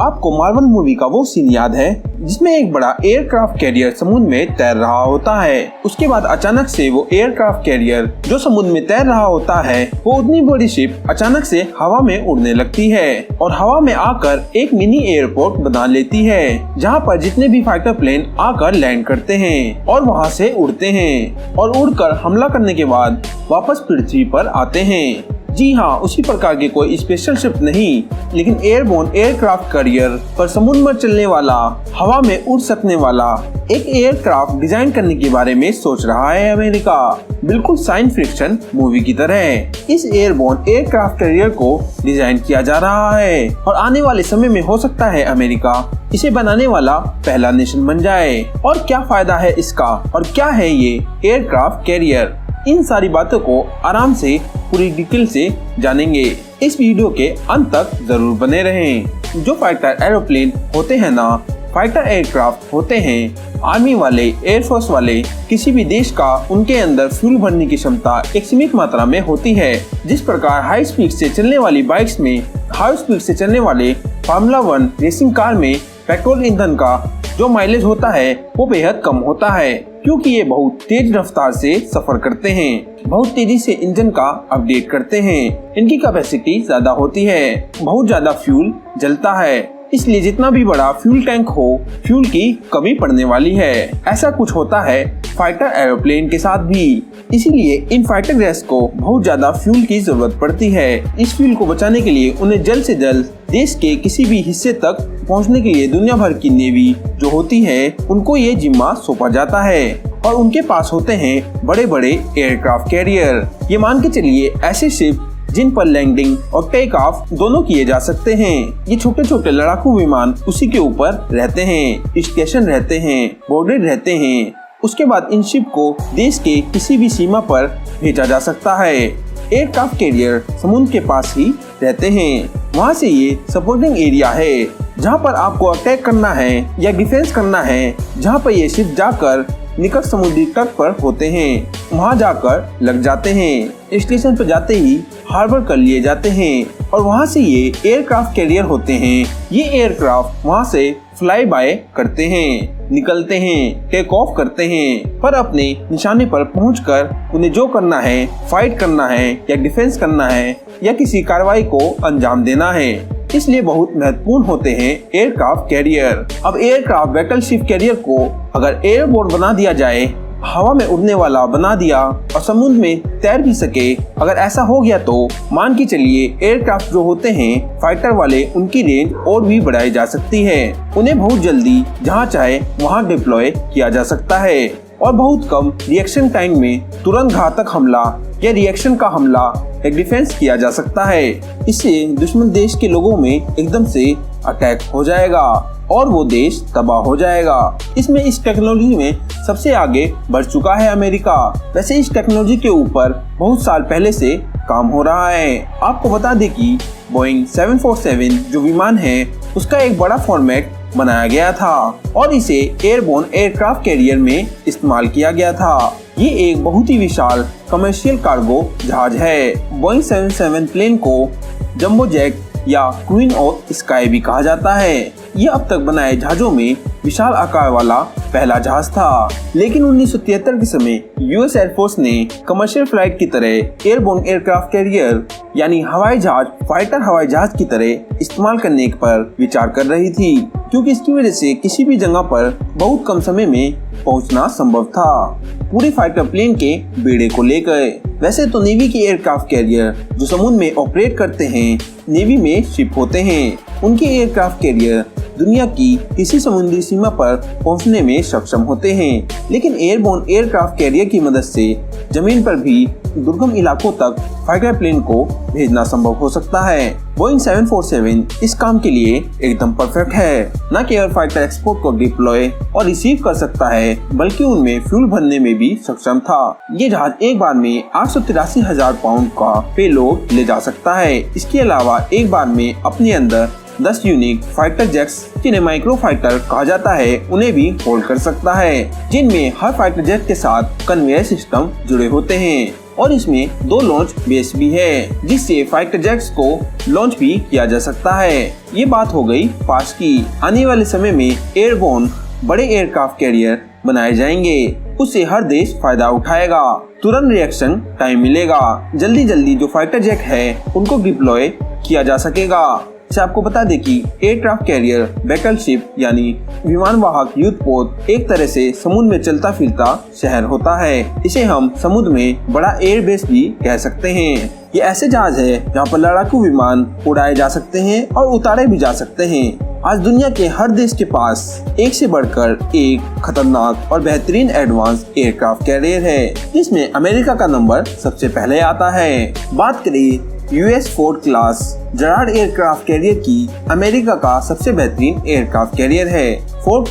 आपको Marvel movie का वो सीन याद है जिसमें एक बड़ा एयरक्राफ्ट कैरियर समुद्र में तैर रहा होता है। उसके बाद अचानक से वो एयरक्राफ्ट कैरियर जो समुद्र में तैर रहा होता है वो उतनी बड़ी शिप अचानक से हवा में उड़ने लगती है और हवा में आकर एक मिनी एयरपोर्ट बना लेती है जहाँ पर जितने भी फाइटर प्लेन आकर लैंड करते हैं और वहाँ से उड़ते हैं और उड़कर हमला करने के बाद वापस पृथ्वी पर आते हैं। जी हाँ, उसी प्रकार की कोई स्पेशल शिप नहीं, लेकिन एयरबोर्न एयरक्राफ्ट कैरियर पर समुद्र में चलने वाला, हवा में उड़ सकने वाला एक एयरक्राफ्ट डिजाइन करने के बारे में सोच रहा है अमेरिका, बिल्कुल साइंस फिक्शन मूवी की तरह। इस एयरबोर्न एयरक्राफ्ट कैरियर को डिजाइन किया जा रहा है और आने वाले समय में हो सकता है अमेरिका इसे बनाने वाला पहला नेशन बन जाए। और क्या फायदा है इसका और क्या है ये एयरक्राफ्ट कैरियर, इन सारी बातों को आराम से पूरी डिटेल से जानेंगे। इस वीडियो के अंत तक जरूर बने रहें। जो फाइटर एरोप्लेन होते हैं ना, फाइटर एयरक्राफ्ट होते हैं, आर्मी वाले, एयरफोर्स वाले, किसी भी देश का उनके अंदर फ्यूल भरने की क्षमता एक सीमित मात्रा में होती है। जिस प्रकार हाई स्पीड से चलने वाली बाइक्स में, हाई स्पीड से चलने वाले फार्मूला 1 रेसिंग कार में पेट्रोल ईंधन का जो माइलेज होता है वो बेहद कम होता है, क्योंकि ये बहुत तेज रफ्तार से सफर करते हैं, बहुत तेजी से इंजन का अपडेट करते हैं, इनकी कैपेसिटी ज्यादा होती है, बहुत ज्यादा फ्यूल जलता है, इसलिए जितना भी बड़ा फ्यूल टैंक हो फ्यूल की कमी पड़ने वाली है। ऐसा कुछ होता है फाइटर एरोप्लेन के साथ भी, इसीलिए इन फाइटर जैट्स को बहुत ज्यादा फ्यूल की जरूरत पड़ती है। इस फ्यूल को बचाने के लिए उन्हें जल्द से जल्द देश के किसी भी हिस्से तक पहुंचने के लिए दुनिया भर की नेवी जो होती है उनको ये जिम्मा सौंपा जाता है और उनके पास होते हैं बड़े बड़े एयरक्राफ्ट कैरियर। ये मान के चलिए ऐसे शिप जिन पर लैंडिंग और टेक ऑफ दोनों किए जा सकते हैं। ये छोटे छोटे लड़ाकू विमान उसी के ऊपर रहते हैं, स्टेशन रहते हैं, बोर्डेड रहते हैं। उसके बाद इन शिप को देश के किसी भी सीमा पर भेजा जा सकता है। एयरक्राफ्ट कैरियर समुद्र के पास ही रहते हैं, वहाँ से ये सपोर्टिंग एरिया है जहाँ पर आपको अटैक करना है या डिफेंस करना है, जहाँ पर ये शिप जाकर निकट समुद्री तट पर होते हैं, वहाँ जाकर लग जाते हैं। स्टेशन पर जाते ही हार्बर कर लिए जाते हैं और वहाँ से ये एयरक्राफ्ट कैरियर होते हैं। ये एयरक्राफ्ट वहाँ से फ्लाई बाय करते हैं, निकलते हैं, टेक ऑफ करते हैं, पर अपने निशाने पर पहुंचकर उन्हें जो करना है, फाइट करना है या डिफेंस करना है या किसी कार्रवाई को अंजाम देना है, इसलिए बहुत महत्वपूर्ण होते हैं एयरक्राफ्ट कैरियर। अब एयरक्राफ्ट बैटलशिप कैरियर को अगर एयरबोर्न बना दिया जाए, हवा में उड़ने वाला बना दिया और समुद्र में तैर भी सके, अगर ऐसा हो गया तो मान के चलिए एयरक्राफ्ट जो होते हैं फाइटर वाले, उनकी रेंज और भी बढ़ाई जा सकती है। उन्हें बहुत जल्दी जहां चाहे वहां डिप्लॉय किया जा सकता है और बहुत कम रिएक्शन टाइम में तुरंत घातक हमला या रिएक्शन का हमला या डिफेंस किया जा सकता है। इससे दुश्मन देश के लोगों में एकदम से अटैक हो जाएगा और वो देश तबाह हो जाएगा। इसमें इस टेक्नोलॉजी में सबसे आगे बढ़ चुका है अमेरिका। वैसे इस टेक्नोलॉजी के ऊपर बहुत साल पहले से काम हो रहा है। आपको बता दें कि बोइंग 747 जो विमान है उसका एक बड़ा फॉर्मेट बनाया गया था और इसे एयरबोर्न एयरक्राफ्ट कैरियर में इस्तेमाल किया गया था। ये एक बहुत ही विशाल कमर्शियल कार्गो जहाज है। बोइंग 77 प्लेन को जंबो जेट या क्वीन ऑफ स्काई भी कहा जाता है। ये अब तक बनाए जहाजों में विशाल आकार वाला पहला जहाज था, लेकिन 1973 के समय यूएस एयरफोर्स ने कमर्शियल फ्लाइट की तरह एयरबोर्न एयरक्राफ्ट कैरियर यानी हवाई जहाज फाइटर हवाई जहाज की तरह इस्तेमाल करने पर विचार कर रही थी, क्योंकि इसकी वजह से किसी भी जगह पर बहुत कम समय में पहुंचना संभव था, पूरे फाइटर प्लेन के बेड़े को लेकर। वैसे तो नेवी के एयरक्राफ्ट कैरियर जो समुद्र में ऑपरेट करते हैं, नेवी में शिप होते हैं, उनके एयरक्राफ्ट कैरियर दुनिया की किसी समुद्री सीमा पर पहुंचने में सक्षम होते हैं, लेकिन एयरबोर्न एयरक्राफ्ट कैरियर की मदद से जमीन पर भी दुर्गम इलाकों तक फाइटर प्लेन को भेजना संभव हो सकता है। बोइंग 747 इस काम के लिए एकदम परफेक्ट है। न केवल फाइटर एक्सपोर्ट को डिप्लॉय और रिसीव कर सकता है, बल्कि उनमें फ्यूल भरने में भी सक्षम था। ये जहाज एक बार में 883,000 पाउंड का पेलोड ले जा सकता है। इसके अलावा एक बार में अपने अंदर 10 यूनिक फाइटर जेट्स, जिन्हें माइक्रो फाइटर कहा जाता है, उन्हें भी होल्ड कर सकता है, जिनमें हर फाइटर जेट के साथ कन्वेयर सिस्टम जुड़े होते हैं और इसमें 2 लॉन्च बेस भी है, जिससे फाइटर जेट्स को लॉन्च भी किया जा सकता है। ये बात हो गई पास्ट की। आने वाले समय में एयरबोर्न बड़े एयरक्राफ्ट कैरियर बनाए जाएंगे, उससे हर देश फायदा उठाएगा। तुरंत रिएक्शन टाइम मिलेगा, जल्दी जो फाइटर जेट है उनको डिप्लॉय किया जा सकेगा। से आपको बता दें कि एयरक्राफ्ट कैरियर बैटलशिप यानी विमान वाहक युद्धपोत एक तरह से समुद्र में चलता फिरता शहर होता है। इसे हम समुद्र में बड़ा एयरबेस भी कह सकते हैं। ये ऐसे जहाज है जहाँ पर लड़ाकू विमान उड़ाए जा सकते हैं और उतारे भी जा सकते हैं। आज दुनिया के हर देश के पास एक से बढ़कर एक खतरनाक और बेहतरीन एडवांस एयरक्राफ्ट कैरियर है, जिसमें अमेरिका का नंबर सबसे पहले आता है। बात करें US Ford class Gerald aircraft carrier की, अमेरिका का सबसे बेहतरीन एयरक्राफ्ट कैरियर है। फोर्ड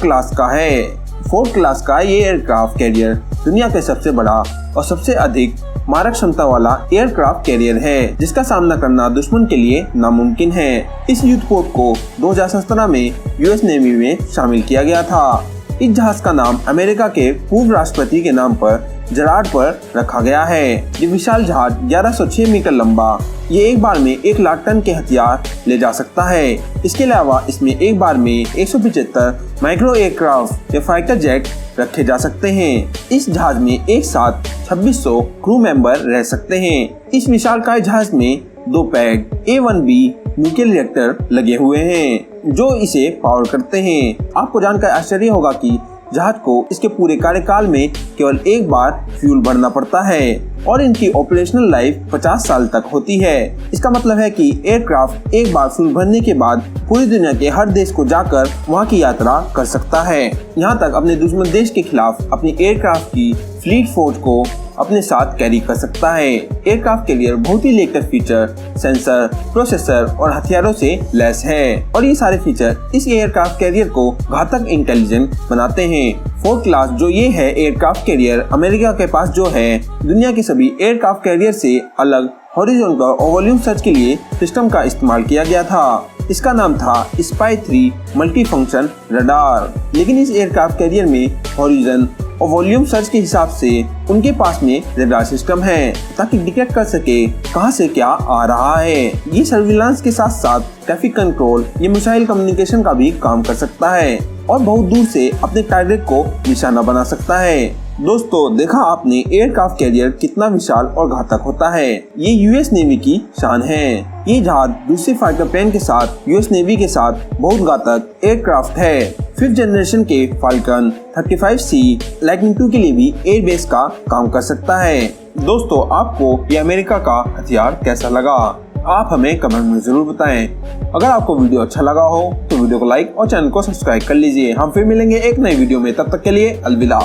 क्लास का ये एयरक्राफ्ट कैरियर दुनिया के सबसे बड़ा और सबसे अधिक मारक क्षमता वाला एयरक्राफ्ट कैरियर है, जिसका सामना करना दुश्मन के लिए नामुमकिन है। इस युद्धपोत को 2017 में US नेवी में शामिल किया गया था। इस जहाज का नाम अमेरिका के पूर्व राष्ट्रपति के नाम पर जेरार्ड पर रखा गया है। ये विशाल जहाज 1106 मीटर लंबा, ये एक बार में 1 लाख टन के हथियार ले जा सकता है। इसके अलावा इसमें एक बार में 175 माइक्रो एयरक्राफ्ट या फाइटर जेट रखे जा सकते हैं। इस जहाज में एक साथ 2600 क्रू मेंबर रह सकते हैं। इस विशालकाय जहाज में 2 पैड A1B न्यूक्लियर रिएक्टर लगे हुए हैं, जो इसे पावर करते हैं। आपको जानकर आश्चर्य होगा कि जहाज को इसके पूरे कार्यकाल में केवल एक बार फ्यूल भरना पड़ता है और इनकी ऑपरेशनल लाइफ 50 साल तक होती है। इसका मतलब है कि एयरक्राफ्ट एक बार फ्यूल भरने के बाद पूरी दुनिया के हर देश को जाकर वहां की यात्रा कर सकता है। यहाँ तक अपने दुश्मन देश के खिलाफ अपनी एयरक्राफ्ट की फ्लीट फोर्स को अपने साथ कैरी कर सकता है। एयरक्राफ्ट कैरियर बहुत ही लेटेस्ट फीचर, सेंसर, प्रोसेसर और हथियारों से लैस है और ये सारे फीचर इस एयरक्राफ्ट कैरियर को घातक इंटेलिजेंट बनाते हैं। फोर्ड क्लास जो ये है एयरक्राफ्ट कैरियर, अमेरिका के पास जो है, दुनिया के सभी एयरक्राफ्ट कैरियर से अलग हॉरिजॉन्टल और वॉल्यूम सर्च के लिए सिस्टम का इस्तेमाल किया गया था। इसका नाम था स्पाई 3 मल्टी फंक्शन रडार। लेकिन इस एयरक्राफ्ट कैरियर में हॉरिजन और वॉल्यूम सर्च के हिसाब से उनके पास में रडार सिस्टम है, ताकि डिटेक्ट कर सके कहां से क्या आ रहा है। ये सर्विलांस के साथ साथ ट्रैफिक कंट्रोल, ये मिसाइल कम्युनिकेशन का भी काम कर सकता है और बहुत दूर से अपने टारगेट को निशाना बना सकता है। दोस्तों, देखा आपने एयरक्राफ्ट कैरियर कितना विशाल और घातक होता है। ये US नेवी की शान है। ये जहाज दूसरे फाइटर प्लेन के साथ US नेवी के साथ बहुत घातक एयरक्राफ्ट है। 5th जनरेशन के फाल्कन 35C लाइटनिंग II के लिए भी एयरबेस का काम कर सकता है। दोस्तों, आपको ये अमेरिका का हथियार कैसा लगा? आप हमें कमेंट में जरूर बताएं। अगर आपको वीडियो अच्छा लगा हो तो वीडियो को लाइक और चैनल को सब्सक्राइब कर लीजिए। हम फिर मिलेंगे एक नई वीडियो में, तब तक के लिए अलविदा।